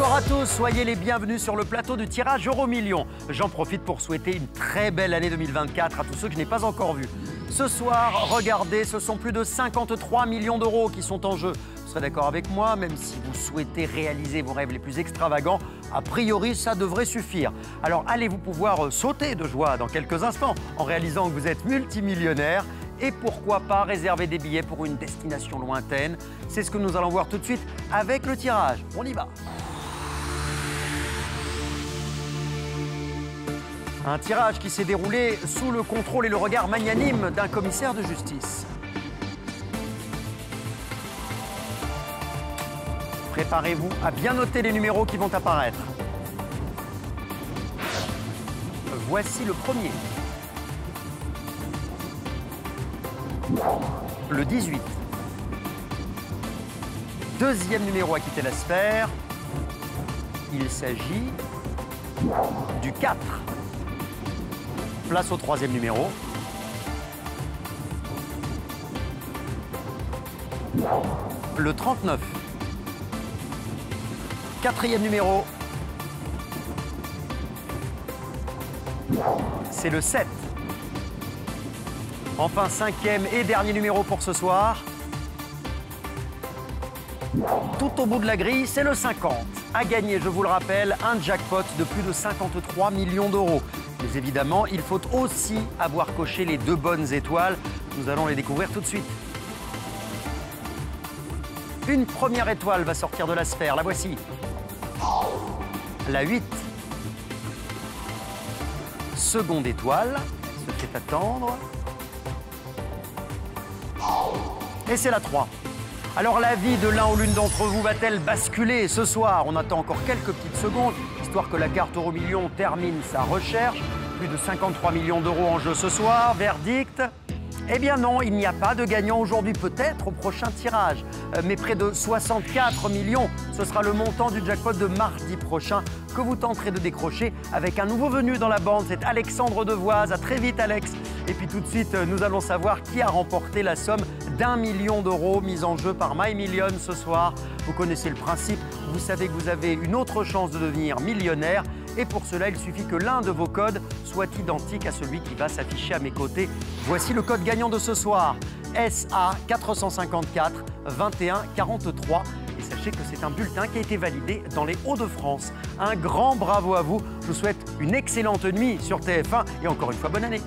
Bonsoir à tous, soyez les bienvenus sur le plateau du tirage Euro-Millions. J'en profite pour souhaiter une très belle année 2024 à tous ceux que je n'ai pas encore vus. Ce soir, regardez, ce sont plus de 53 millions d'euros qui sont en jeu. Vous serez d'accord avec moi, même si vous souhaitez réaliser vos rêves les plus extravagants, a priori, ça devrait suffire. Alors allez-vous pouvoir sauter de joie dans quelques instants en réalisant que vous êtes multimillionnaire et pourquoi pas réserver des billets pour une destination lointaine. C'est ce que nous allons voir tout de suite avec le tirage. On y va. Un tirage qui s'est déroulé sous le contrôle et le regard magnanime d'un commissaire de justice. Préparez-vous à bien noter les numéros qui vont apparaître. Voici le premier. Le 18. Deuxième numéro à quitter la sphère. Il s'agit du 4. Place au troisième numéro. Le 39. Quatrième numéro. C'est le 7. Enfin, cinquième et dernier numéro pour ce soir. Tout au bout de la grille, c'est le 50. À gagner, je vous le rappelle, un jackpot de plus de 53 millions d'euros. Mais évidemment, il faut aussi avoir coché les 2 bonnes étoiles. Nous allons les découvrir tout de suite. Une première étoile va sortir de la sphère, la voici. La 8. Seconde étoile, elle se fait attendre. Et c'est la 3. Alors la vie de l'un ou l'une d'entre vous va-t-elle basculer ce soir? On attend encore quelques petites secondes, histoire que la carte Euro-Millions termine sa recherche. Plus de 53 millions d'euros en jeu ce soir. Verdict? Eh bien non, il n'y a pas de gagnant aujourd'hui, peut-être au prochain tirage. Mais près de 64 millions, ce sera le montant du jackpot de mardi prochain que vous tenterez de décrocher avec un nouveau venu dans la bande. C'est Alexandre Devoise. À très vite, Alex. Et puis tout de suite, nous allons savoir qui a remporté la somme d'1 million d'euros mise en jeu par My Million ce soir. Vous connaissez le principe, vous savez que vous avez une autre chance de devenir millionnaire. Et pour cela, il suffit que l'un de vos codes soit identique à celui qui va s'afficher à mes côtés. Voici le code gagnant de ce soir, SA 454 21 43. Et sachez que c'est un bulletin qui a été validé dans les Hauts-de-France. Un grand bravo à vous. Je vous souhaite une excellente nuit sur TF1 et encore une fois, bonne année.